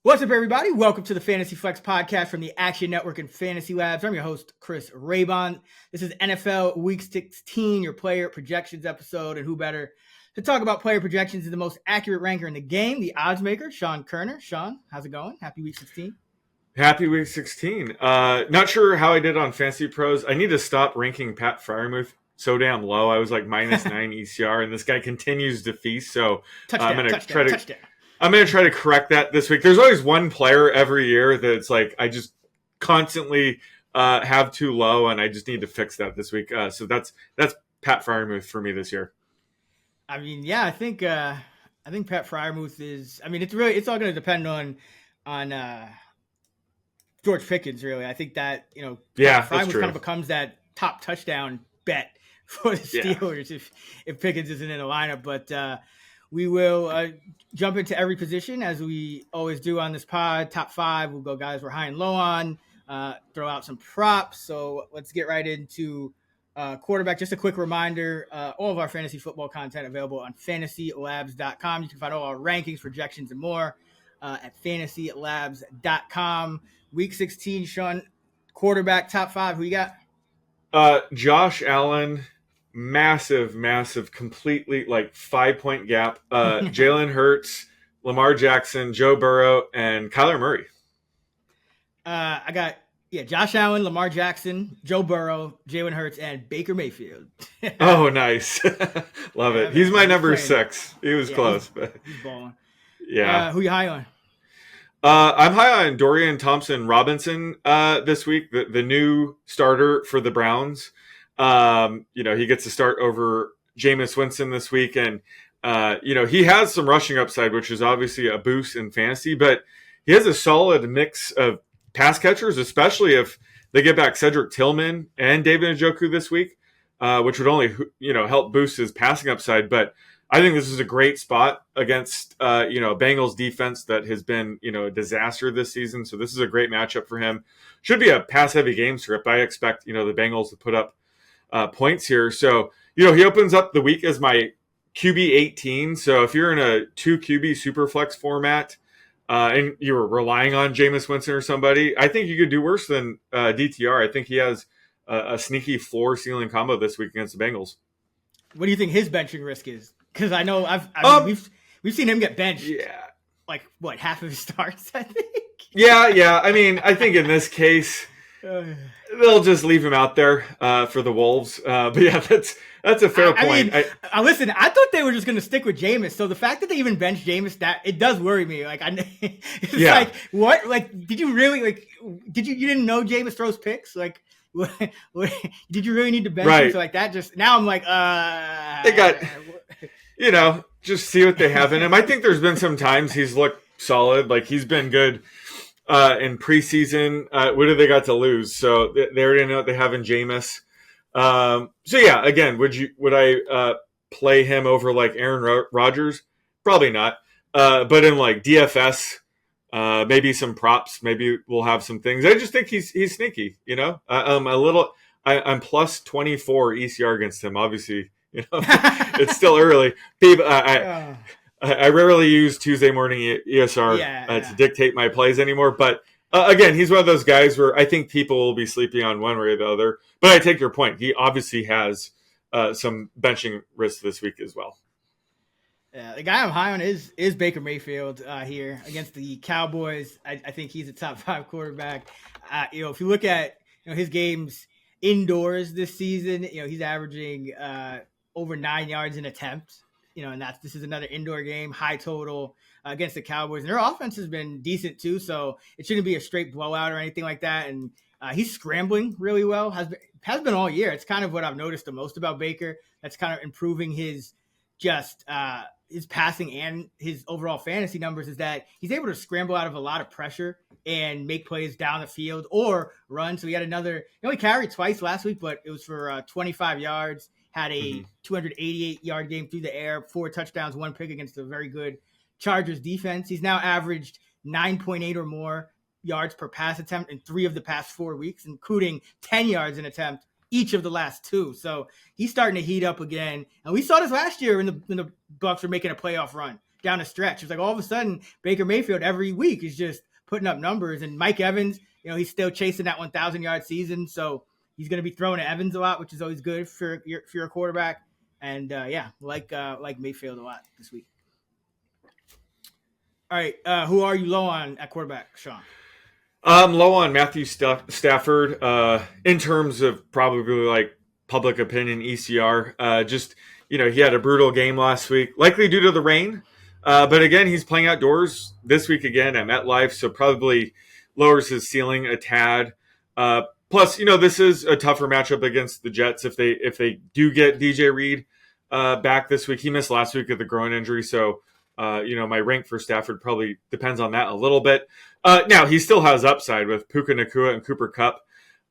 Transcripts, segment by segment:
What's up, everybody? Welcome to the Fantasy Flex podcast from the Action Network and Fantasy Labs. I'm your host, Chris Raybon. This is NFL Week 16, your player projections episode, and who better to talk about player projections is the most accurate ranker in the game, the odds maker, Sean Kerner. Sean, how's it going? Happy Week 16. Happy Week 16. Not sure how I did on Fantasy Pros. I need to stop ranking Pat Freiermuth so damn low. I was like minus 9 ECR, and this guy continues to feast. So I'm going to try to correct that this week. There's always one player every year that's like I just constantly have too low, and I just need to fix that this week. So that's Pat Freiermuth for me this year. I mean, yeah, I think Pat Freiermuth is. I mean, it's all going to depend on George Pickens. Really, I think that Freiermuth kind of becomes that top touchdown bet for the Steelers if Pickens isn't in the lineup. But we will jump into every position as we always do on this pod. Top five, we'll go guys we're high and low on, throw out some props. So let's get right into quarterback. Just a quick reminder, all of our fantasy football content available on fantasylabs.com. You can find all our rankings, projections, and more at fantasylabs.com. Week 16, Sean, quarterback, top five. Who you got? Josh Allen. Massive, completely like 5-point gap. Jalen Hurts, Lamar Jackson, Joe Burrow, and Kyler Murray. I got Josh Allen, Lamar Jackson, Joe Burrow, Jalen Hurts, and Baker Mayfield. Oh, nice. Love it. He's my number 6. He was close, but he's balling. Yeah. Who you high on? I'm high on Dorian Thompson-Robinson this week, the new starter for the Browns. He gets to start over Jameis Winston this week, and he has some rushing upside, which is obviously a boost in fantasy, but he has a solid mix of pass catchers, especially if they get back Cedric Tillman and David Njoku this week, which would only help boost his passing upside. But I think this is a great spot against Bengals defense that has been a disaster this season. So this is a great matchup for him. Should be a pass heavy game script. I expect the Bengals to put up points here. So, he opens up the week as my QB 18. So if you're in a 2 QB super flex format and you were relying on Jameis Winston or somebody, I think you could do worse than DTR. I think he has a sneaky floor ceiling combo this week against the Bengals. What do you think his benching risk is? Because I know we've seen him get benched. Yeah. Like what, half of his starts, I think. Yeah. I mean, I think in this case, they'll just leave him out there for the Wolves. But yeah, that's a fair point. Listen, I thought they were just going to stick with Jameis. So the fact that they even benched Jameis, that it does worry me. Like, like what? Like, did you really you didn't know Jameis throws picks? Like, did you really need to bench him? So like that just now I'm like, they got, just see what they have in him. I think there's been some times he's looked solid. Like he's been good. In preseason, what do they got to lose? So they already know what they have in Jameis. Again, would I play him over like Aaron Rodgers? Probably not. But in like DFS, maybe some props, maybe we'll have some things. I just think he's sneaky. I'm plus 24 ECR against him. Obviously, it's still early. People, I rarely use Tuesday morning ESR to dictate my plays anymore. But again, he's one of those guys where I think people will be sleeping on one way or the other. But I take your point. He obviously has some benching risk this week as well. Yeah, the guy I'm high on is Baker Mayfield here against the Cowboys. I think he's a top 5 quarterback. If you look at his games indoors this season, he's averaging over 9 yards an attempt. And this is another indoor game, high total against the Cowboys. And their offense has been decent too, so it shouldn't be a straight blowout or anything like that. And he's scrambling really well, has been all year. It's kind of what I've noticed the most about Baker. That's kind of improving his passing and his overall fantasy numbers is that he's able to scramble out of a lot of pressure and make plays down the field or run. So he only carried twice last week, but it was for 25 yards. Had a 288-yard game through the air, 4 touchdowns, 1 pick against a very good Chargers defense. He's now averaged 9.8 or more yards per pass attempt in 3 of the past 4 weeks, including 10 yards an attempt each of the last 2. So he's starting to heat up again. And we saw this last year when the Bucs were making a playoff run. down the stretch. It's like all of a sudden Baker Mayfield every week is just putting up numbers, and Mike Evans, he's still chasing that 1,000-yard season, so he's going to be throwing at Evans a lot, which is always good for your quarterback. And like Mayfield a lot this week. All right, who are you low on at quarterback, Sean? I'm low on Matthew Stafford in terms of probably like public opinion, ECR. He had a brutal game last week, likely due to the rain. But again, he's playing outdoors this week again at MetLife, so probably lowers his ceiling a tad. Plus, this is a tougher matchup against the Jets if they do get DJ Reed back this week. He missed last week with a groin injury, so my rank for Stafford probably depends on that a little bit. Now, he still has upside with Puka Nacua and Cooper Kupp.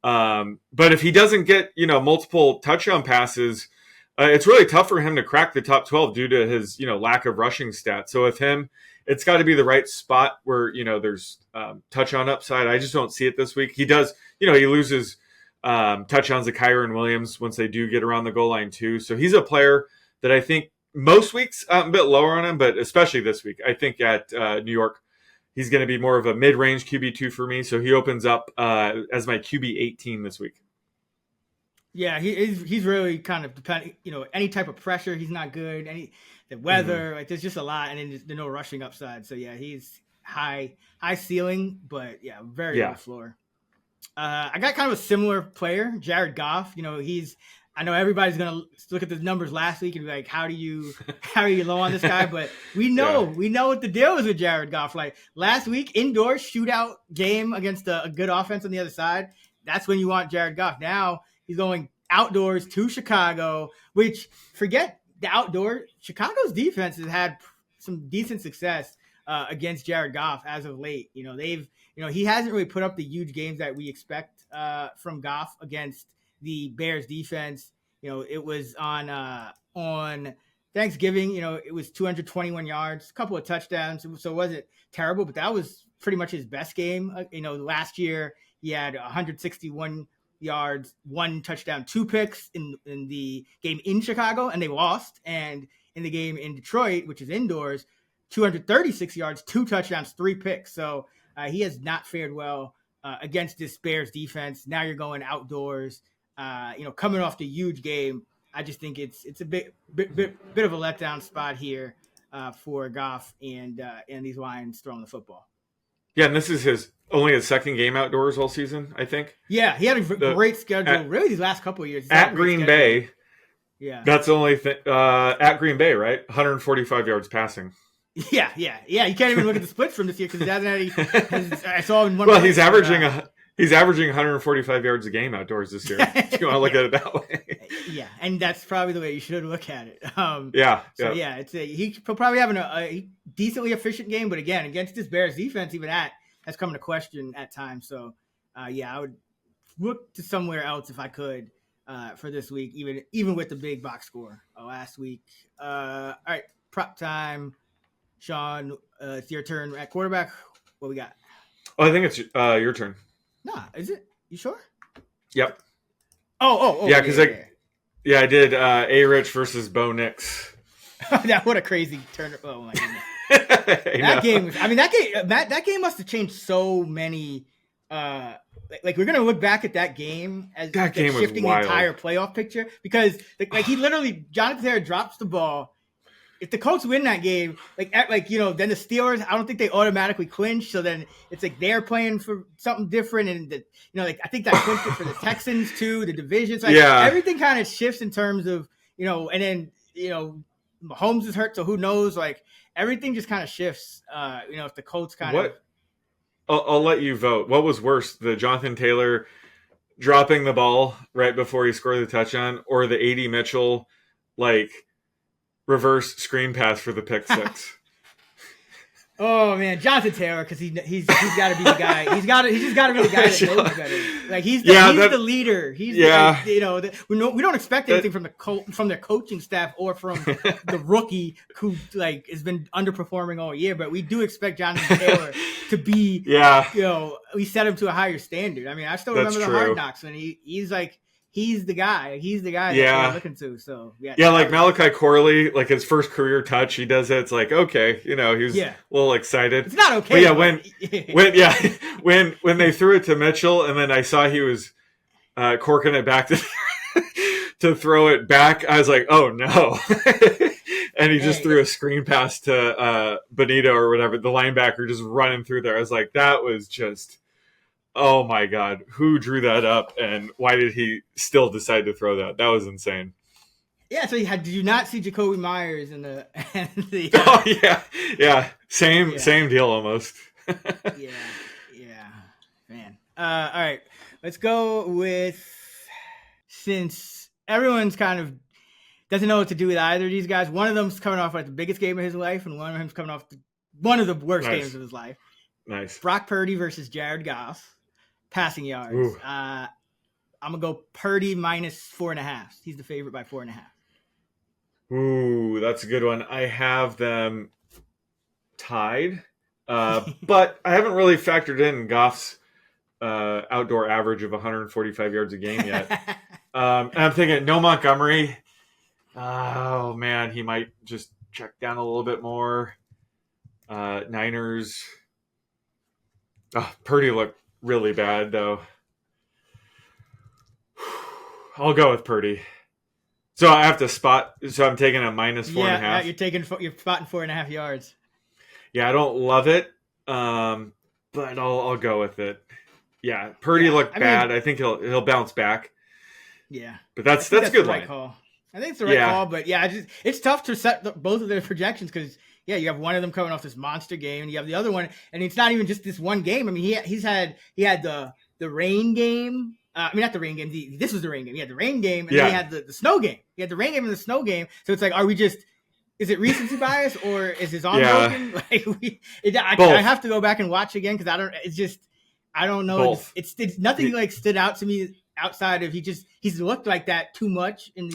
But if he doesn't get, multiple touchdown passes, it's really tough for him to crack the top 12 due to his, lack of rushing stats. So with him, it's got to be the right spot where, there's touchdown upside. I just don't see it this week. He does, he loses touchdowns to Kyron Williams once they do get around the goal line too. So he's a player that I think most weeks I'm a bit lower on him, but especially this week, I think at New York, he's going to be more of a mid-range QB2 for me. So he opens up as my QB 18 this week. Yeah, he's really kind of depending, any type of pressure, he's not good. The weather, like there's just a lot, and then there's no rushing upside. So yeah, he's high ceiling, but yeah, very low floor. I got kind of a similar player, Jared Goff. I know everybody's gonna look at the numbers last week and be like, how are you low on this guy? But we know what the deal is with Jared Goff. Like last week, indoor shootout game against a good offense on the other side. That's when you want Jared Goff. Now he's going outdoors to Chicago, which forget the outdoor. Chicago's defense has had some decent success against Jared Goff as of late. He hasn't really put up the huge games that we expect from Goff against the Bears defense. It was on Thanksgiving, it was 221 yards, a couple of touchdowns. So it wasn't terrible, but that was pretty much his best game. Last year he had 161 yards, 1 touchdown, 2 picks in the game in Chicago, and they lost. And in the game in Detroit, which is indoors, 236 yards, 2 touchdowns, 3 picks. So he has not fared well against this Bears defense. Now you're going outdoors. Coming off the huge game, I just think it's a bit of a letdown spot here for Goff and these Lions throwing the football. Yeah, and this is only his second game outdoors all season, I think. Yeah, he had a great schedule really these last couple of years. At Green Bay. Yeah. That's the only thing. At Green Bay, right? 145 yards passing. Yeah. You can't even look at the splits from this year because he hasn't had I saw in one. Well, he's averaging 145 yards a game outdoors this year. If you want to look at it that way. Yeah, and that's probably the way you should look at it. He'll probably having a decently efficient game, but again, against this Bears defense, even that's coming to question at times. So, I would look to somewhere else if I could for this week, even with the big box score last week. All right, prop time. Sean, it's your turn at quarterback. What we got? Oh, I think it's your turn. Nah, is it? You sure? Yep. Oh. Yeah, because I did A-Rich versus Bo Nix. What a crazy turn! Oh my goodness. That game must have changed so many. Like we're gonna look back at that game as that game shifting the entire playoff picture because he literally Jonathan Taylor drops the ball. If the Colts win that game, then the Steelers, I don't think they automatically clinch. So then it's like they're playing for something different, and I think that clinched it for the Texans too, the division. So everything kind of shifts in terms of and then Mahomes is hurt, so who knows? Like everything just kind of shifts. If the Colts I'll let you vote. What was worse, the Jonathan Taylor dropping the ball right before he scored the touchdown, or the A.D. Mitchell reverse screen pass for the pick six? Oh man, Jonathan Taylor, because he's got to be the guy. He's just got to be the guy that knows better. He's the leader. We don't expect anything from their coaching staff or from the rookie who has been underperforming all year. But we do expect Jonathan Taylor to be. We set him to a higher standard. I mean, I still remember the Hard Knocks when he's the guy. He's the guy that Yeah. we're looking to. So Yeah, like Malachi Corley, like his first career touch, he does it. It's like, okay, he was a little excited. It's not okay. But yeah, when they threw it to Mitchell, and then I saw he was corking it back to throw it back, I was like, oh no. And he just threw a screen pass to Benito or whatever, the linebacker just running through there. I was like, that was just, oh my God, who drew that up, and why did he still decide to throw that? That was insane. Yeah, so did you not see Jacoby Myers in the oh yeah. Same deal almost. yeah, man. All right, let's go with, since everyone's kind of doesn't know what to do with either of these guys. One of them's coming off like the biggest game of his life, and one of them's coming off one of the worst games of his life. Nice. Brock Purdy versus Jared Goff, passing yards. I'm gonna go Purdy minus 4.5. He's the favorite by 4.5. Ooh, that's a good one. I have them tied, but I haven't really factored in Goff's outdoor average of 145 yards a game yet. And I'm thinking no Montgomery. Oh man, he might just check down a little bit more. Niners. Oh, Purdy looked really bad though. I'll go with Purdy. So I have to spot. So I'm taking a minus 4.5. Yeah, you're spotting 4.5 yards. Yeah, I don't love it, but I'll go with it. Yeah, Purdy looked bad. I think he'll bounce back. Yeah, but that's a good right call. I think it's the right call, but it's tough to set both of their projections because you have one of them coming off this monster game, and you have the other one, and it's not even just this one game. I mean, he had the rain game. Not the rain game. This was the rain game. He had the rain game, and then he had the snow game. He had the rain game and the snow game. So it's like, is it recency bias or is his arm broken? Like I have to go back and watch again because I don't know. It's nothing like stood out to me outside of he's looked like that too much, and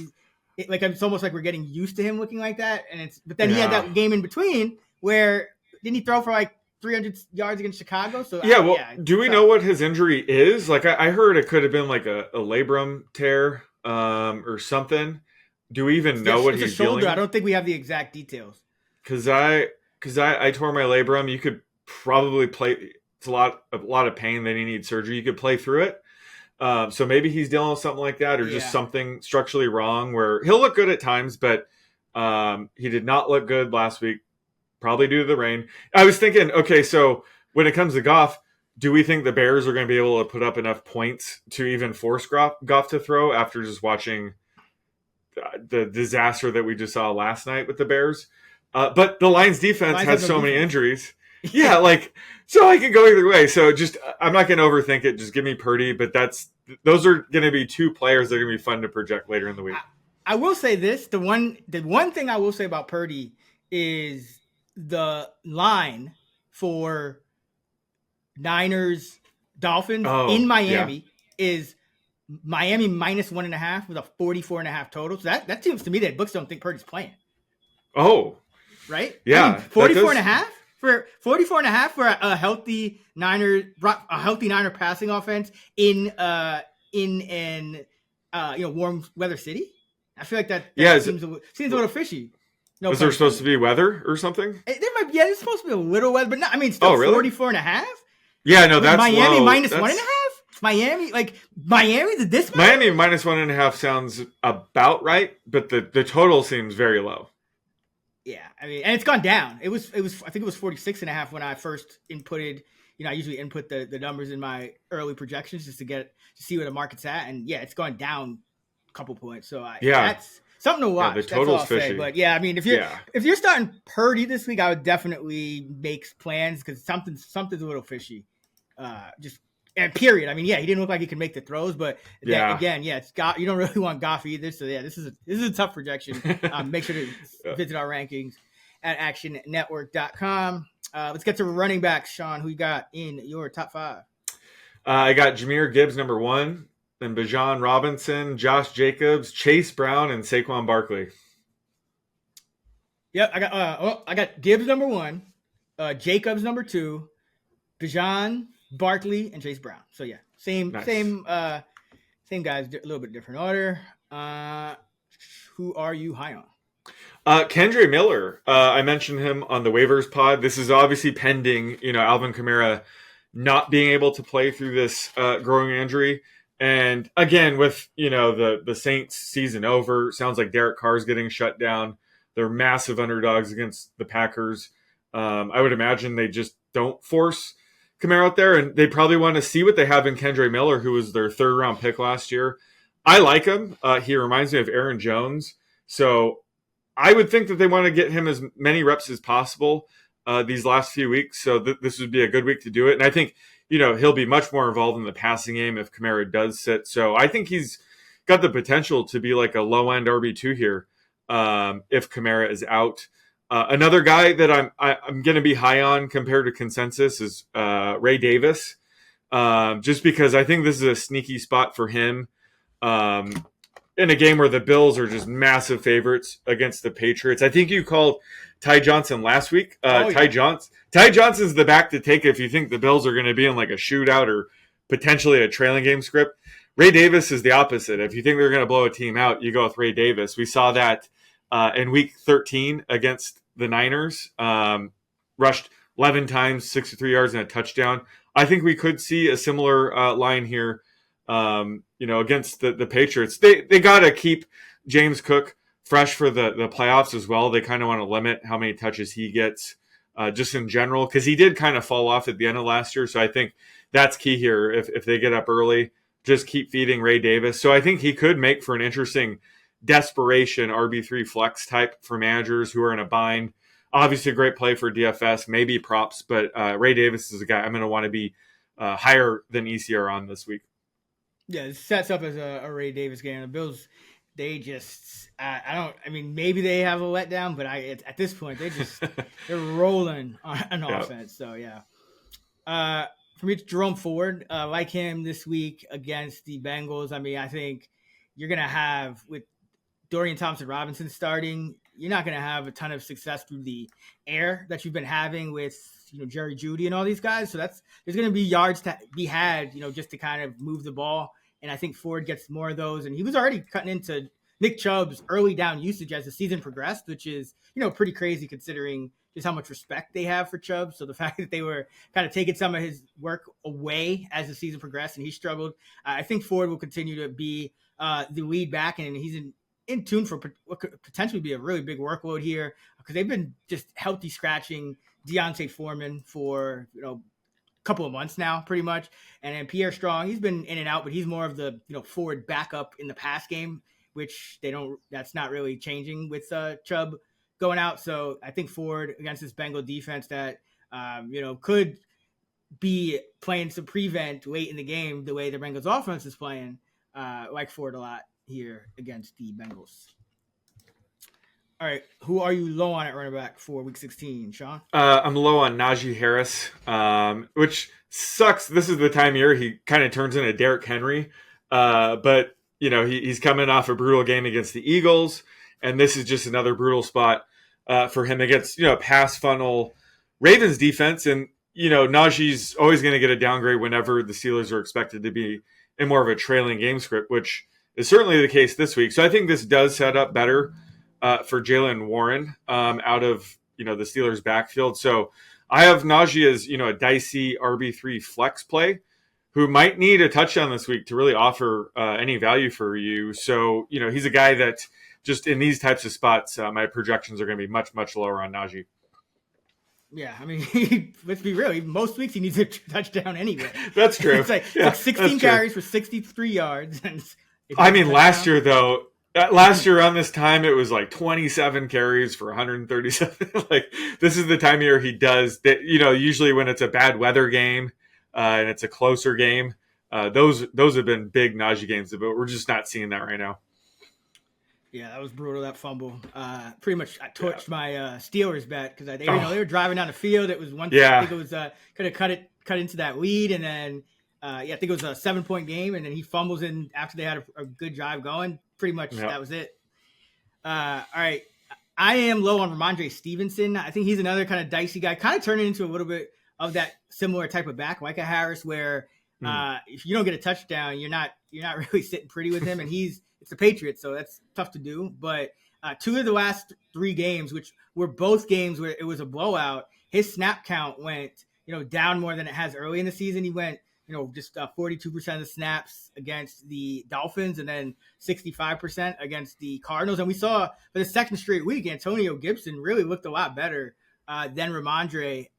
it's almost like we're getting used to him looking like that. And but then he had that game in between where didn't he throw for like 300 yards against Chicago? So do we know what his injury is? Like I heard it could have been like a labrum tear or something. Do we even know what he's dealing with? I don't think we have the exact details. Because I tore my labrum. You could probably play. It's a lot of pain. Then you need surgery. You could play through it. So maybe he's dealing with something like that, or just something structurally wrong. Where he'll look good at times, but he did not look good last week. Probably due to the rain. I was thinking, okay, so when it comes to Goff, do we think the Bears are going to be able to put up enough points to even force Goff to throw after just watching the disaster that we just saw last night with the Bears? But the Lions defense has so many injuries. So I can go either way. So I'm not going to overthink it. Just give me Purdy. But those are going to be two players that are going to be fun to project later in the week. I will say this: the one thing I will say about Purdy is the line for Niners Dolphins in Miami is Miami minus 1.5 with a 44.5 total. So that seems to me that books don't think Purdy's playing. Oh, right? Yeah, 44.5 for 44.5 for a healthy Niner passing offense in warm weather city. I feel like that seems a little fishy. No, was there supposed to be weather or something? There's supposed to be a little weather, but not. I mean, still 44.5. Yeah, no, that's Miami low. minus 1.5. Miami did this. Miami minus 1.5 sounds about right, but the total seems very low. Yeah, I mean, and it's gone down. It was I think it was 46.5 when I first inputted. I usually input the numbers in my early projections just to see where the market's at, and it's gone down a couple points. So that's something to watch. Yeah, the total's fishy. Say. But I mean, if you're starting Purdy this week, I would definitely make plans because something's a little fishy. And period. I mean, he didn't look like he could make the throws, but it's Goff. You don't really want Goff either. So this is a tough projection. Make sure to visit our rankings at actionnetwork.com. Let's get to running backs, Sean. Who you got in your top 5? I got Jahmyr Gibbs number 1. Then Bijan Robinson, Josh Jacobs, Chase Brown, and Saquon Barkley. Yep, I got Gibbs number 1, Jacobs number 2, Bijan, Barkley, and Chase Brown. So same Same guys, a little bit different order. Who are you high on? Kendre Miller. I mentioned him on the waivers pod. This is obviously pending, Alvin Kamara not being able to play through this growing injury. And again, with the Saints season over, sounds like Derek Carr's getting shut down. They're massive underdogs against the Packers. I would imagine they just don't force Kamara out there, and they probably want to see what they have in Kendre Miller, who was their third round pick last year. I like him. He reminds me of Aaron Jones. So I would think that they want to get him as many reps as possible these last few weeks. So this would be a good week to do it. And I think, he'll be much more involved in the passing game if Kamara does sit. So I think he's got the potential to be like a low-end RB2 here if Kamara is out. Another guy that I'm going to be high on compared to consensus is Ray Davis, just because I think this is a sneaky spot for him. In a game where the Bills are just massive favorites against the Patriots. I think you called Ty Johnson last week. Ty Johnson's the back to take if you think the Bills are going to be in like a shootout or potentially a trailing game script. Ray Davis is the opposite. If you think they're going to blow a team out, you go with Ray Davis. We saw that in week 13 against the Niners. Rushed 11 times, 63 yards and a touchdown. I think we could see a similar line here against the Patriots. They got to keep James Cook fresh for the playoffs as well. They kind of want to limit how many touches he gets just in general, because he did kind of fall off at the end of last year. So I think that's key here. If they get up early, just keep feeding Ray Davis. So I think he could make for an interesting desperation RB3 flex type for managers who are in a bind. Obviously a great play for DFS, maybe props, but Ray Davis is a guy I'm going to want to be higher than ECR on this week. Yeah, it sets up as a Ray Davis game. The Bills, they just, maybe they have a letdown, but at this point, they're rolling on offense. So, yeah. For me, it's Jerome Ford. Like him this week against the Bengals. I think you're going to have, with Dorian Thompson-Robinson starting, you're not going to have a ton of success through the air that you've been having with Jerry Jeudy and all these guys. So there's going to be yards to be had, just to kind of move the ball. And I think Ford gets more of those. And he was already cutting into Nick Chubb's early down usage as the season progressed, which is, pretty crazy considering just how much respect they have for Chubb. So the fact that they were kind of taking some of his work away as the season progressed and he struggled, I think Ford will continue to be the lead back, and he's in tune for what could potentially be a really big workload here, because they've been just healthy scratching Deontay Foreman for, couple of months now, pretty much. And then Pierre Strong, he's been in and out, but he's more of the forward backup in the pass game, which that's not really changing with Chubb going out. So I think Ford against this Bengal defense that could be playing some prevent late in the game the way the Bengals offense is playing, like Ford a lot here against the Bengals. All right, who are you low on at running back for Week 16, Sean? I'm low on Najee Harris, which sucks. This is the time of year he kind of turns into Derrick Henry, but he's coming off a brutal game against the Eagles, and this is just another brutal spot for him against pass funnel Ravens defense, and Najee's always going to get a downgrade whenever the Steelers are expected to be in more of a trailing game script, which is certainly the case this week. So I think this does set up better for Jaylen Warren out of the Steelers backfield. So I have Najee as a dicey RB3 flex play who might need a touchdown this week to really offer any value for you. So he's a guy that just in these types of spots, my projections are going to be much, much lower on Najee. Yeah, let's be real. Most weeks he needs a touchdown anyway. That's true. It's like 16 carries for 63 yards. Last year though. Last year around this time, it was like 27 carries for 137. Like this is the time of year he does that. Usually when it's a bad weather game and it's a closer game, those have been big Najee games, but we're just not seeing that right now. Yeah, that was brutal. That fumble, pretty much I torched my Steelers bet because they were driving down the field. It was one. Yeah. I think it was could have cut into that lead, and then I think it was a 7-point game, and then he fumbles in after they had a good drive going. Pretty much that was it. All right. I am low on Ramondre Stevenson. I think he's another kind of dicey guy, kind of turning into a little bit of that similar type of back, like a Harris, where Mm. If you don't get a touchdown, you're not really sitting pretty with him. And it's the Patriots, so that's tough to do. But 2 of the last 3 games, which were both games where it was a blowout, his snap count went down more than it has early in the season. He went just 42% of the snaps against the Dolphins and then 65% against the Cardinals. And we saw for the second straight week, Antonio Gibson really looked a lot better than Ramondre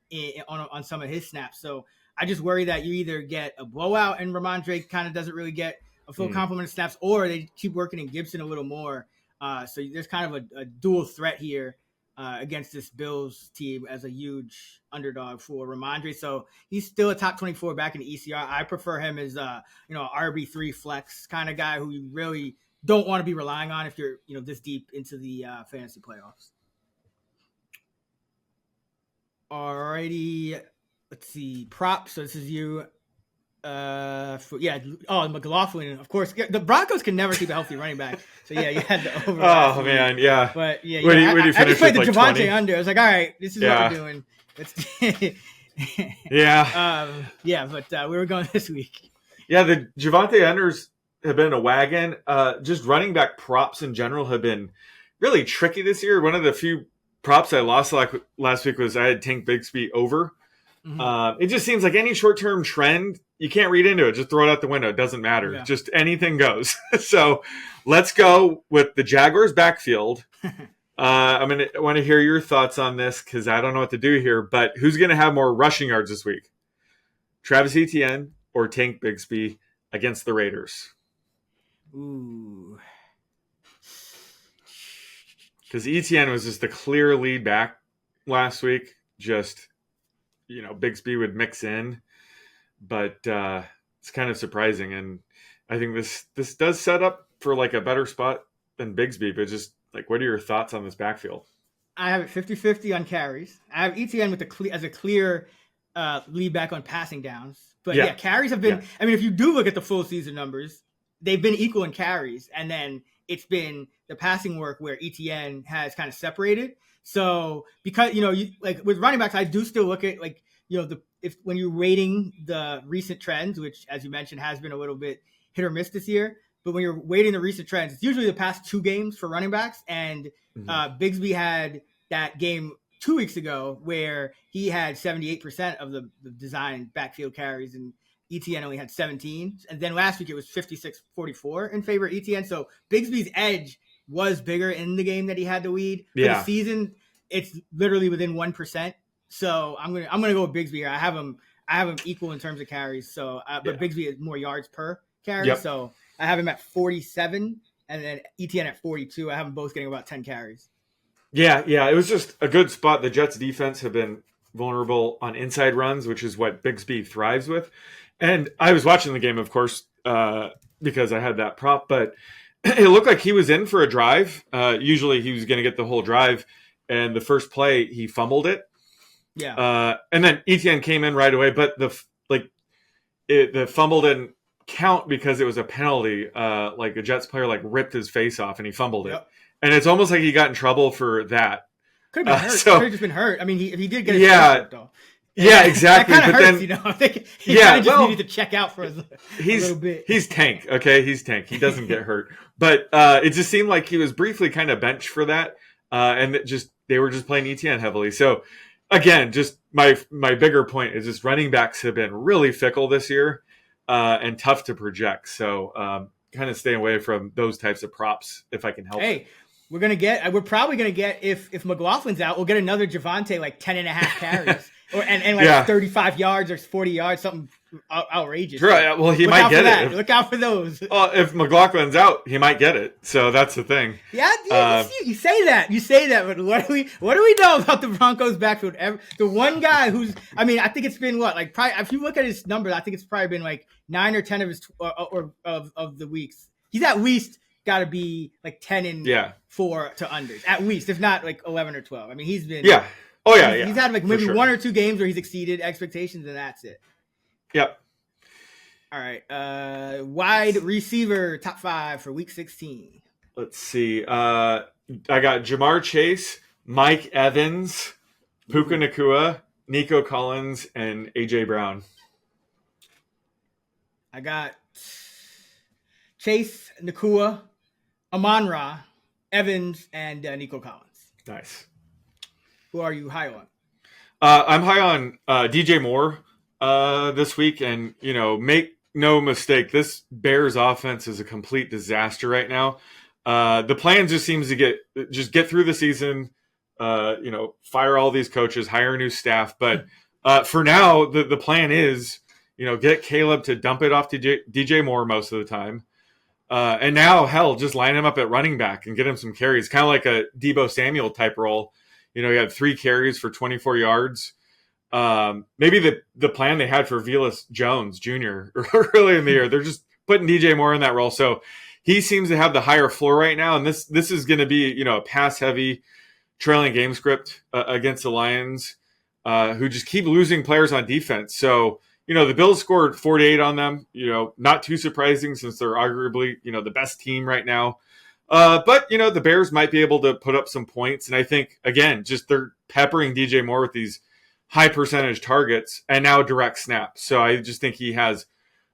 on some of his snaps. So I just worry that you either get a blowout and Ramondre kind of doesn't really get a full complement of snaps, or they keep working in Gibson a little more. So there's kind of a dual threat here against this Bills team as a huge underdog for Ramondre. So he's still a top 24 back in the ECR. I prefer him as RB3 flex kind of guy who you really don't want to be relying on if you're this deep into the fantasy playoffs. Alrighty, let's see, props. So this is you. McLaughlin, of course. The Broncos can never keep a healthy running back. So yeah, you had the over. Oh man, yeah. But yeah, I just played the like Javonte 20? under. I was like, all right, this is what we're doing. But we were going this week. Yeah, the Javonte unders have been a wagon. Just running back props in general have been really tricky this year. One of the few props I lost last week was I had Tank Bigsby over. Mm-hmm. It just seems like any short-term trend, you can't read into it. Just throw it out the window. It doesn't matter. Yeah. Just anything goes. So let's go with the Jaguars backfield. I want to hear your thoughts on this because I don't know what to do here. But who's going to have more rushing yards this week? Travis Etienne or Tank Bigsby against the Raiders? Ooh. Because Etienne was just the clear lead back last week. Just, Bigsby would mix in. But it's kind of surprising. And I think this does set up for like a better spot than Bigsby. But just like, what are your thoughts on this backfield? I have it 50-50 on carries. I have Etienne as a clear lead back on passing downs. But yeah carries have been, yeah. I mean, if you do look at the full season numbers, they've been equal in carries. And then it's been the passing work where Etienne has kind of separated. So because, like with running backs, I do still look at like, when you're rating the recent trends, which as you mentioned has been a little bit hit or miss this year, but when you're weighting the recent trends, it's usually the past 2 games for running backs. And Bigsby had that game 2 weeks ago where he had 78% of the design backfield carries and Etienne only had 17. And then last week it was 56-44 in favor of Etienne. So Bigsby's edge was bigger in the game that he had the lead. For the season, it's literally within 1%. So I'm gonna go with Bigsby here. I have him equal in terms of carries. So but Bigsby is more yards per carry. Yep. So I have him at 47 and then Etienne at 42. I have them both getting about 10 carries. Yeah. It was just a good spot. The Jets defense have been vulnerable on inside runs, which is what Bigsby thrives with. And I was watching the game, of course, because I had that prop, but it looked like he was in for a drive. Usually he was going to get the whole drive, and the first play he fumbled it. Yeah. And then Etienne came in right away, but the fumble didn't count because it was a penalty. Like a Jets player ripped his face off and he fumbled it. And it's almost like he got in trouble for that. Could have been hurt. Could have just been hurt. I mean, he did get his face ripped though. Yeah, exactly. That kind of hurts, I think he kind of just needed to check out for a little bit. He's Tank, okay? He's Tank. He doesn't get hurt. But it just seemed like he was briefly kind of benched for that. And they were just playing Etienne heavily. So, again, just my bigger point is just running backs have been really fickle this year and tough to project. So, kind of stay away from those types of props if I can help. Hey, we're probably going to get, if McLaughlin's out, we'll get another Javonte 10 and a half carries. And 35 yards or 40 yards, something outrageous. Sure, well, he might get it. Look out for those. Well, if McLaughlin's out, he might get it. So that's the thing. Yeah, you say that, but what do we know about the Broncos backfield? The one guy who's, I think it's been probably, if you look at his numbers, I think it's probably been 9 or 10 of his of the weeks. He's at least got to be 10 and 4 to unders, at least, if not 11 or 12. I mean, he's been Oh yeah. He's had maybe 1 or 2 games where he's exceeded expectations, and that's it. Yep. All right. Wide receiver top 5 for week 16. Let's see. I got Jamar Chase, Mike Evans, Puka Nacua, Nico Collins, and AJ Brown. I got Chase, Nakua, Amon-Ra, Evans, and Nico Collins. Nice. Who are you high on? I'm high on DJ Moore this week, and make no mistake, this Bears offense is a complete disaster right now. The plan just seems to get through the season, fire all these coaches, hire new staff. But for now, the plan is, get Caleb to dump it off to DJ Moore most of the time. And now, hell, just line him up at running back and get him some carries, kind of like a Deebo Samuel type role. He had 3 carries for 24 yards. Maybe the plan they had for Velus Jones Jr. early in the year, they're just putting DJ Moore in that role. So he seems to have the higher floor right now. And this is going to be, a pass heavy trailing game script against the Lions, who just keep losing players on defense. So, the Bills scored 48 on them, not too surprising since they're arguably, the best team right now. But, the Bears might be able to put up some points. And I think, again, just they're peppering DJ Moore with these high percentage targets and now direct snaps. So I just think he has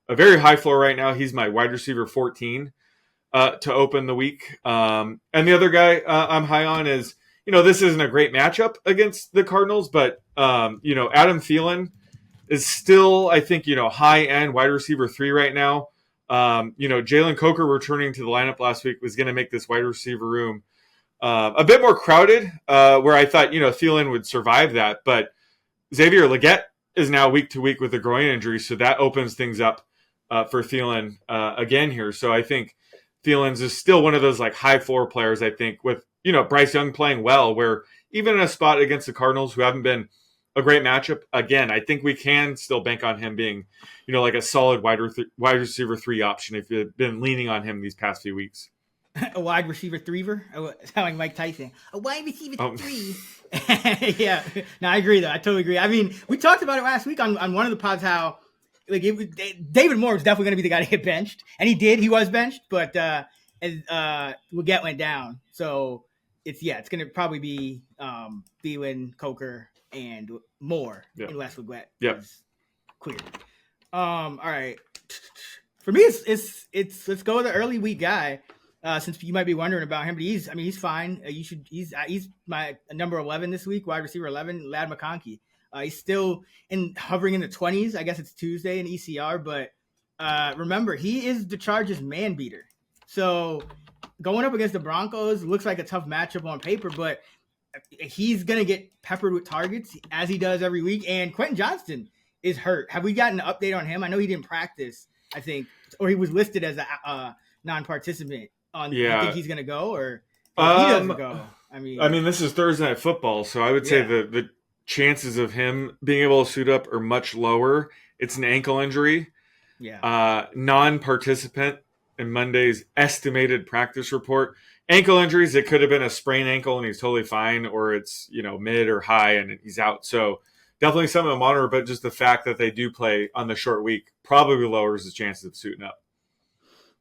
a very high floor right now. He's my wide receiver 14 to open the week. And the other guy I'm high on is, this isn't a great matchup against the Cardinals, but, Adam Thielen is still, I think, high-end wide receiver 3 right now. Jalen Coker returning to the lineup last week was going to make this wide receiver room a bit more crowded, where I thought, Thielen would survive that. But Xavier Legette is now week to week with a groin injury, so that opens things up for Thielen again here. So I think Thielen's is still one of those like high floor players, I think, with, Bryce Young playing well, where even in a spot against the Cardinals, who haven't been a great matchup, again, I think we can still bank on him being, like a solid wide receiver 3 option if you've been leaning on him these past few weeks. A wide receiver 3-ver? Sound like Mike Tyson. A wide receiver 3. Yeah. No, I agree, though. I totally agree. I mean, we talked about it last week on one of the pods, how David Moore was definitely going to be the guy to get benched. And he did. He was benched. But Legette went down. So, it's going to probably be Thielen, Coker, and Moore, unless Legette is cleared. All right. For me, it's let's go with the early week guy. Since you might be wondering about him, but he's fine. He's my number 11 this week, wide receiver 11, Ladd McConkey. He's still hovering in the 20s. I guess it's Tuesday in ECR, but remember, he is the Chargers man beater. So going up against the Broncos looks like a tough matchup on paper, but he's gonna get peppered with targets as he does every week. And Quentin Johnston is hurt. Have we gotten an update on him? I know he didn't practice, I think, or he was listed as a non-participant. You think he's going to go, or if he doesn't go? I mean, this is Thursday Night Football, so I would say the chances of him being able to suit up are much lower. It's an ankle injury. Yeah. Non-participant in Monday's estimated practice report. Ankle injuries, it could have been a sprained ankle and he's totally fine, or it's, mid or high and he's out. So definitely something to monitor, but just the fact that they do play on the short week probably lowers his chances of suiting up.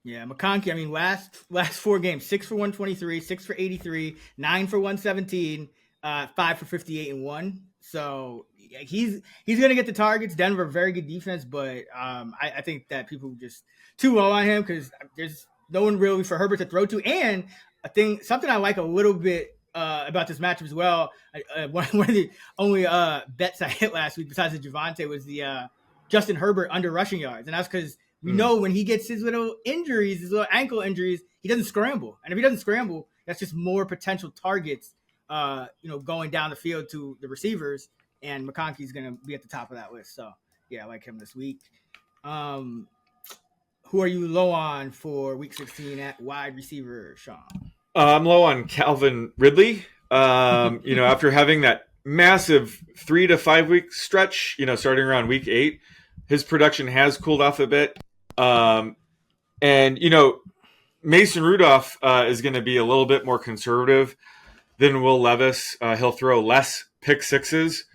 Yeah, McConkey, last 4 games, 6 for 123, 6 for 83, 9 for 117, 5 for 58 and 1. So he's going to get the targets. Denver, very good defense, but I think that people just too low on him because there's no one really for Herbert to throw to. And something I like a little bit about this matchup as well, one of the only bets I hit last week besides the Javonte was the Justin Herbert under rushing yards. And that's because we know when he gets his little injuries, his little ankle injuries, he doesn't scramble. And if he doesn't scramble, that's just more potential targets, going down the field to the receivers. And McConkey's going to be at the top of that list. So, yeah, I like him this week. Who are you low on for Week 16 at wide receiver, Sean? I'm low on Calvin Ridley. After having that massive 3 to 5 week stretch, starting around Week 8, his production has cooled off a bit. Mason Rudolph is going to be a little bit more conservative than Will Levis. He'll throw less pick sixes,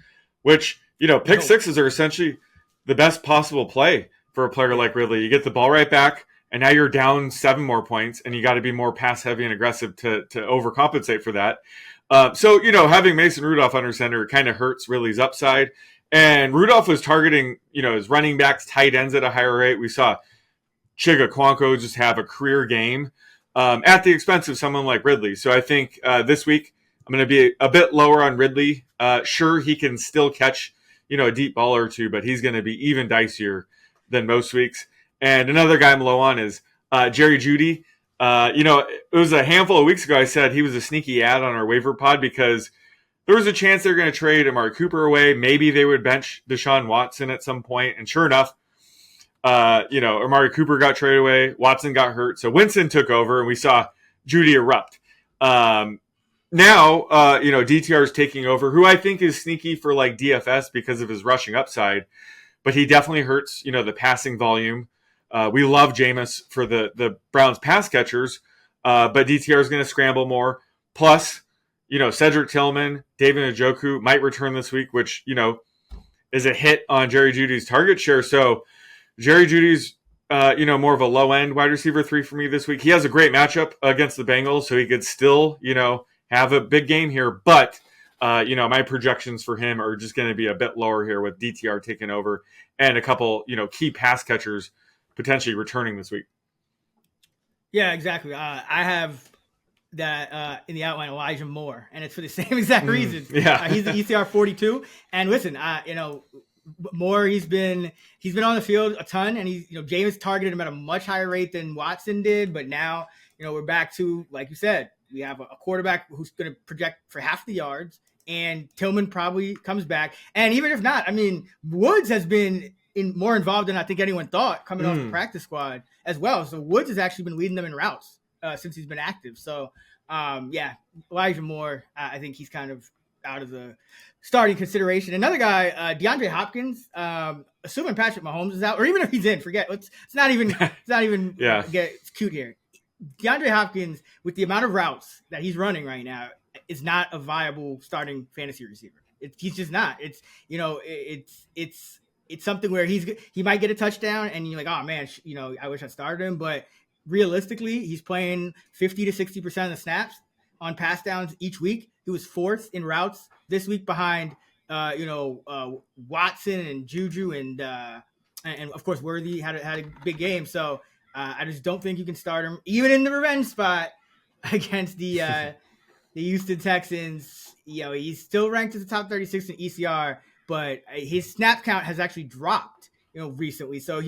which, pick sixes are essentially the best possible play for a player like Ridley. You get the ball right back, and now you're down 7 more points, and you got to be more pass heavy and aggressive to overcompensate for that. Having Mason Rudolph under center kind of hurts Ridley's upside. And Rudolph was targeting, his running backs, tight ends at a higher rate. We saw Chiga Kwanko just have a career game at the expense of someone like Ridley. So I think this week I'm going to be a bit lower on Ridley. Sure, he can still catch, a deep ball or two, but he's going to be even dicier than most weeks. And another guy I'm low on is Jerry Jeudy. It was a handful of weeks ago I said he was a sneaky ad on our waiver pod because there was a chance they're going to trade Amari Cooper away. Maybe they would bench Deshaun Watson at some point. And sure enough, Amari Cooper got traded away. Watson got hurt. So Winston took over and we saw Jeudy erupt. Now, DTR is taking over, who I think is sneaky for like DFS because of his rushing upside, but he definitely hurts, the passing volume. We love Jameis for the Browns pass catchers, but DTR is going to scramble more. Plus, Cedric Tillman, David Njoku might return this week, which, is a hit on Jerry Jeudy's target share. So Jerry Jeudy's, more of a low-end wide receiver 3 for me this week. He has a great matchup against the Bengals, so he could still, have a big game here. But, my projections for him are just going to be a bit lower here with DTR taking over and a couple, key pass catchers potentially returning this week. Yeah, exactly. I have that in the outline, Elijah Moore, and it's for the same exact reasons. Yeah. He's the ECR 42. And listen, Moore, he's been on the field a ton, and Jameis targeted him at a much higher rate than Watson did. But now, we're back to, like you said, we have a quarterback who's going to project for half the yards, and Tillman probably comes back. And even if not, Woods has been more involved than I think anyone thought coming off the practice squad as well. So Woods has actually been leading them in routes since he's been active. So, Elijah Moore, I think he's kind of out of the starting consideration. Another guy, DeAndre Hopkins, assuming Patrick Mahomes is out, or even if he's in, forget. It's not even get cute here. DeAndre Hopkins, with the amount of routes that he's running right now, is not a viable starting fantasy receiver. He's just not. It's something where he might get a touchdown, and you're like, oh man, I wish I started him. But realistically, he's playing 50 to 60% of the snaps on pass downs each week. He was 4th in routes this week behind, Watson and Juju and of course Worthy had a big game. So I just don't think you can start him even in the revenge spot against the Houston Texans. He's still ranked as the top 36 in ECR, but his snap count has actually dropped, recently. So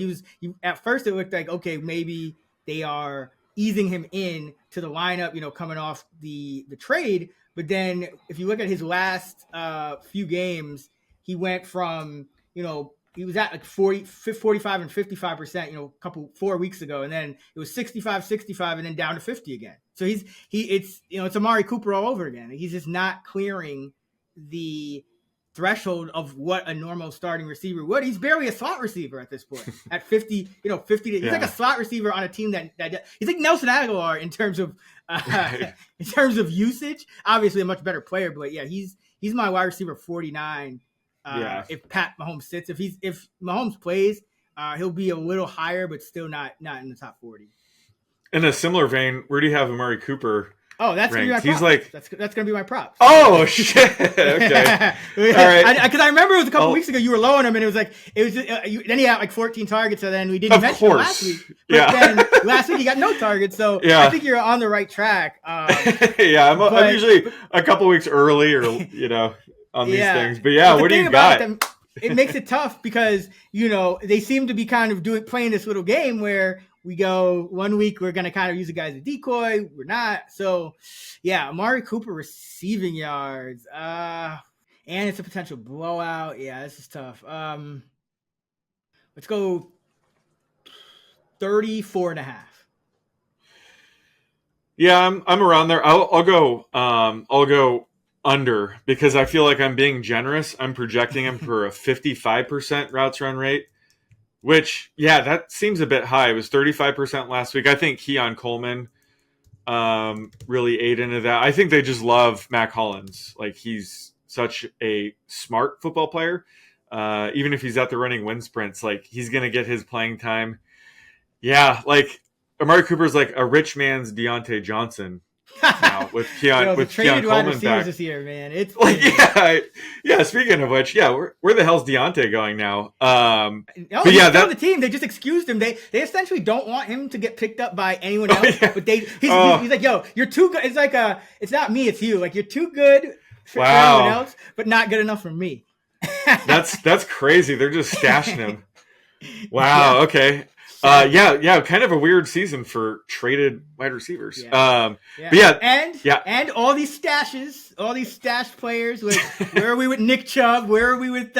at first it looked like, okay, maybe they are easing him in to the lineup, coming off the trade. But then if you look at his last few games, he went from, he was at like 45 and 55%, 4 weeks ago. And then it was 65, and then down to 50 again. So it's Amari Cooper all over again. He's just not clearing the threshold of what a normal starting receiver would. He's barely a slot receiver at this point at 50, 50. He's like a slot receiver on a team that he's like Nelson Aguilar in terms of usage. Obviously a much better player, but yeah, he's my wide receiver 49. If Pat Mahomes sits, if Mahomes plays, he'll be a little higher, but still not in the top 40. In a similar vein, where do you have Amari Cooper? Oh, that's gonna be my prop. He's like that's gonna be my prop. Oh shit! Okay, all right. Because I remember it was a couple weeks ago you were low on him, and it was just, then he had like 14 targets, and then we didn't mention him last week. But then last week he got no targets, so I think you're on the right track. I'm usually a couple weeks early, or on these things. But what do you got? It makes it tough because they seem to be kind of playing this little game where we go 1 week, we're going to kind of use the guy as a decoy. We're not. So, Amari Cooper receiving yards. And it's a potential blowout. Yeah, this is tough. Let's go 34.5. Yeah, I'm around there. I'll go under because I feel like I'm being generous. I'm projecting him for a 55% routes run rate. Which, that seems a bit high. It was 35% last week. I think Keon Coleman really ate into that. I think they just love Mac Hollins. Like, he's such a smart football player. Even if he's out there running wind sprints, like, he's going to get his playing time. Yeah, like, Amari Cooper's like a rich man's Deontay Johnson. now with Keon The traded wide Coleman receivers back. this year, man. It's Like, yeah. Speaking of which, where the hell's Deontay going now? no, But he's yeah, still on the team. They just excused him. They essentially don't want him to get picked up by anyone else. Yeah. But he's like, yo, you're too good. It's like it's not me, it's you. Like you're too good for everyone else, but not good enough for me. That's crazy. They're just stashing him. Wow. Yeah. Okay. Kind of a weird season for traded wide receivers. Yeah. But and all these stashes, all these stash players. Where are we with Nick Chubb? Where are we with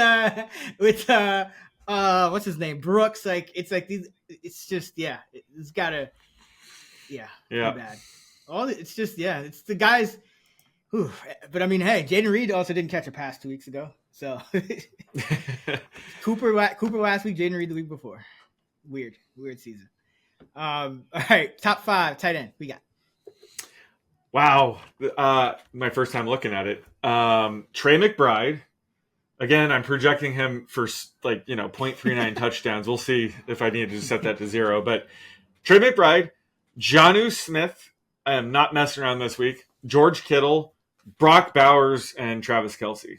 what's his name, Brooks? Like it's like these. It's just it's gotta bad. It's just it's the guys. Whew. But I mean, hey, Jaden Reed also didn't catch a pass 2 weeks ago. So Cooper last week, Jaden Reed the week before. Weird season. All right, top 5 tight end we got. Wow, my first time looking at it. Trey McBride. Again, I'm projecting him for 0.39 touchdowns. We'll see if I need to set that to 0. But Trey McBride, Jonnu Smith. I am not messing around this week. George Kittle, Brock Bowers, and Travis Kelce.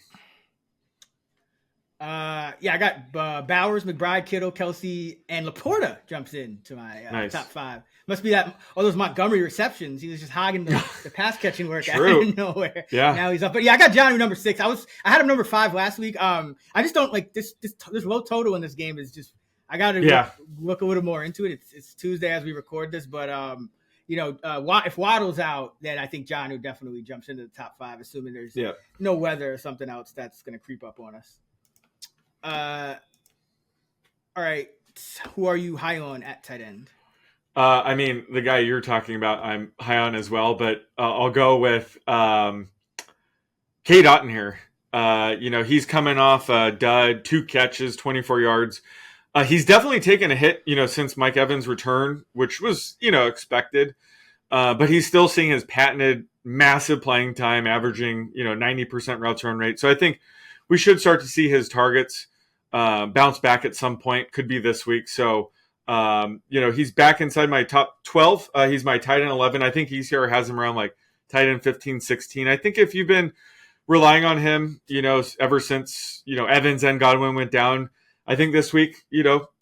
I got Bowers, McBride, Kittle, Kelce, and Laporta jumps into my top 5. Must be that all those Montgomery receptions. He was just hogging the pass catching work out of nowhere. Yeah. Now he's up. But I got Jonnu number 6. I had him number 5 last week. I just don't like this low total in this game is just I got to look a little more into it. It's Tuesday as we record this, but if Waddle's out, then I think Jonnu definitely jumps into the top 5, assuming there's no weather or something else that's going to creep up on us. All right. Who are you high on at tight end? I mean, the guy you're talking about, I'm high on as well, but I'll go with Cade Otton here. He's coming off a dud, 2 catches, 24 yards. He's definitely taken a hit, since Mike Evans' return, which was, expected. But he's still seeing his patented massive playing time, averaging, 90% routes run rate. So I think we should start to see his targets bounce back at some point. Could be this week. So, he's back inside my top 12. He's my tight end 11. I think ECR has him around like tight end 15, 16. I think if you've been relying on him, ever since, Evans and Godwin went down, I think this week,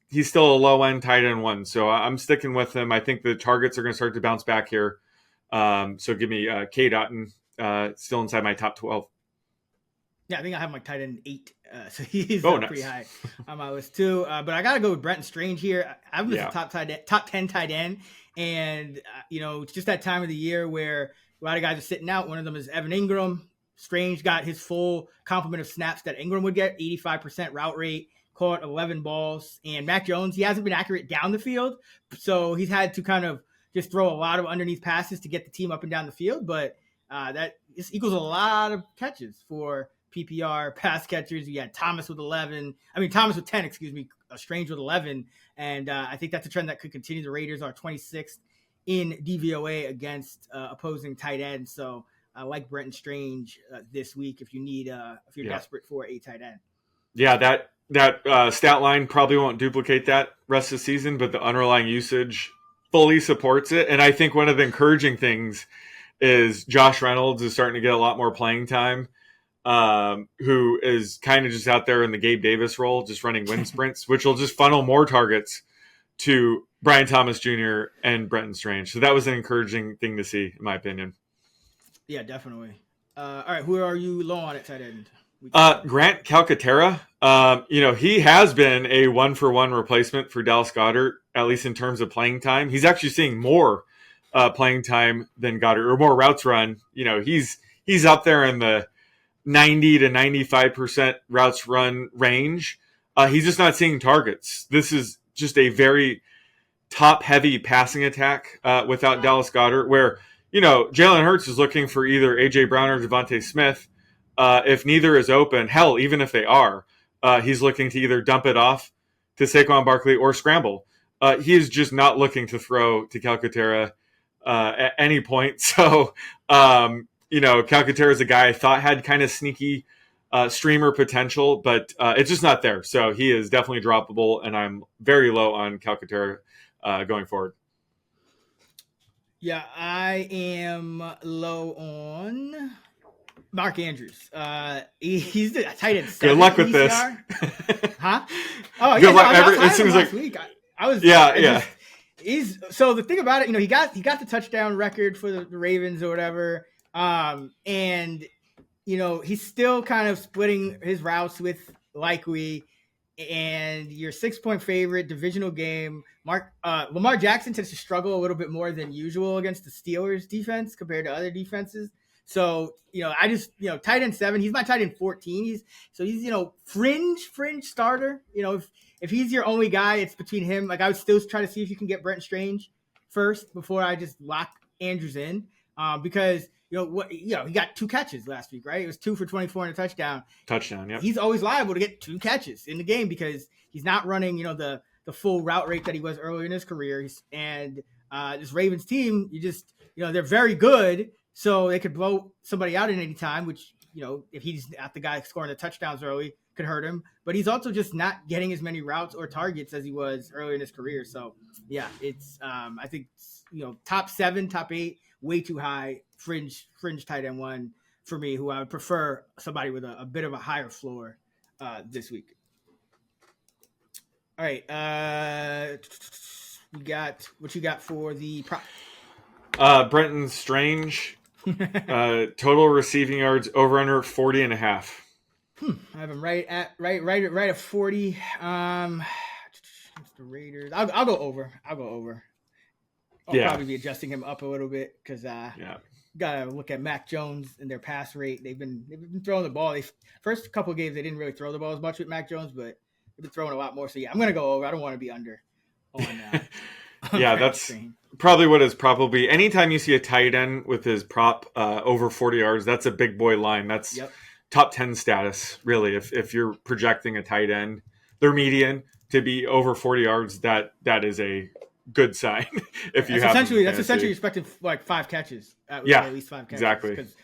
he's still a low end tight end 1. So I'm sticking with him. I think the targets are going to start to bounce back here. So give me Cade Otton still inside my top 12. Yeah, I think I have my tight end 8. So he's pretty high on my list too. But I got to go with Brenton Strange here. I have him as a top 10 tight end. And, it's just that time of the year where a lot of guys are sitting out. One of them is Evan Ingram. Strange got his full complement of snaps that Ingram would get, 85% route rate, caught 11 balls. And Mac Jones, he hasn't been accurate down the field. So he's had to kind of just throw a lot of underneath passes to get the team up and down the field. But that equals a lot of catches for PPR pass catchers. You had Thomas with 10, Strange with 11. And I think that's a trend that could continue. The Raiders are 26th in DVOA against opposing tight ends. So I like Brenton Strange this week if you're desperate for a tight end. Yeah, that stat line probably won't duplicate that rest of the season, but the underlying usage fully supports it. And I think one of the encouraging things is Josh Reynolds is starting to get a lot more playing time. Who is kind of just out there in the Gabe Davis role, just running wind sprints, which will just funnel more targets to Brian Thomas Jr. and Brenton Strange. So that was an encouraging thing to see, in my opinion. Yeah, definitely. All right, who are you low on at tight end? Grant Calcaterra. He has been a 1-for-1 replacement for Dallas Goedert, at least in terms of playing time. He's actually seeing more playing time than Goedert, or more routes run. He's up there in the 90 to 95% routes run range. He's just not seeing targets. This is just a very top-heavy passing attack without Dallas Goedert, where, Jalen Hurts is looking for either A.J. Brown or Devontae Smith. If neither is open, hell, even if they are, he's looking to either dump it off to Saquon Barkley or scramble. He is just not looking to throw to Calcaterra at any point. So, Calcaterra is a guy I thought had kind of sneaky streamer potential, but it's just not there. So he is definitely droppable, and I'm very low on Calcaterra going forward. Yeah, I am low on Mark Andrews. He's the tight end Good 7 luck in with this. ECR. Huh? Oh yeah, Good no, luck. I was It high on him seems last like, week. I was. yeah, I yeah. just he's so the thing about it, he got the touchdown record for the Ravens or whatever. And he's still kind of splitting his routes with Likely, and your 6-point favorite divisional game. Lamar Jackson tends to struggle a little bit more than usual against the Steelers defense compared to other defenses. So, I just, tight end 7, he's my tight end 14. He's fringe starter. If he's your only guy, it's between him. Like, I would still try to see if you can get Brent Strange first before I just lock Andrews in. Because he got 2 catches last week, right? It was 2 for 24 and a touchdown. Yep. He's always liable to get 2 catches in the game because he's not running, the full route rate that he was earlier in his career. And this Ravens team, they're very good, so they could blow somebody out at any time, which, if he's not the guy scoring the touchdowns early, could hurt him. But he's also just not getting as many routes or targets as he was earlier in his career. So, yeah, it's I think, top 7, top 8, way too high, fringe tight end 1 for me, who I would prefer somebody with a bit of a higher floor this week. All right. What you got for the prop? Brenton Strange, total receiving yards over under 40.5. I have him right at 40. The Raiders. I'll go over. I'll probably be adjusting him up a little bit because gotta look at Mac Jones and their pass rate. They've been throwing the ball. First couple of games they didn't really throw the ball as much with Mac Jones, but they've been throwing a lot more. So yeah, I'm gonna go over. I don't want to be under. Yeah, that's probably what is probably. Anytime you see a tight end with his prop over 40 yards, that's a big boy line. That's top 10 status, really. If you're projecting a tight end, their median to be over 40 yards, that is a good sign. If you have essentially you're expecting like 5 catches. At least 5 catches. Exactly. Because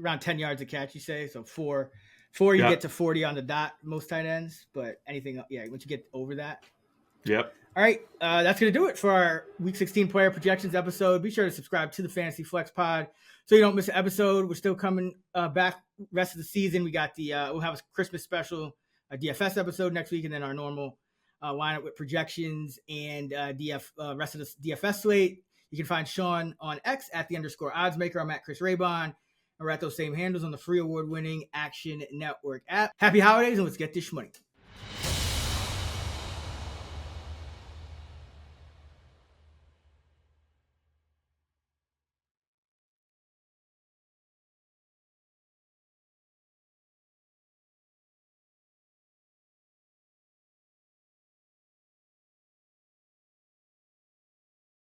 around 10 yards a catch, you say. So 4 you get to 40 on the dot, most tight ends. But anything, once you get over that. Yep. All right, that's going to do it for our Week 16 player projections episode. Be sure to subscribe to the Fantasy Flex Pod so you don't miss an episode. We're still coming back rest of the season. We got we'll have a Christmas special, a DFS episode next week, and then our normal lineup with projections and rest of the DFS slate. You can find Sean on X at @_oddsmaker. I'm at Chris Raybon. And we're at those same handles on the free award-winning Action Network app. Happy holidays, and let's get this money.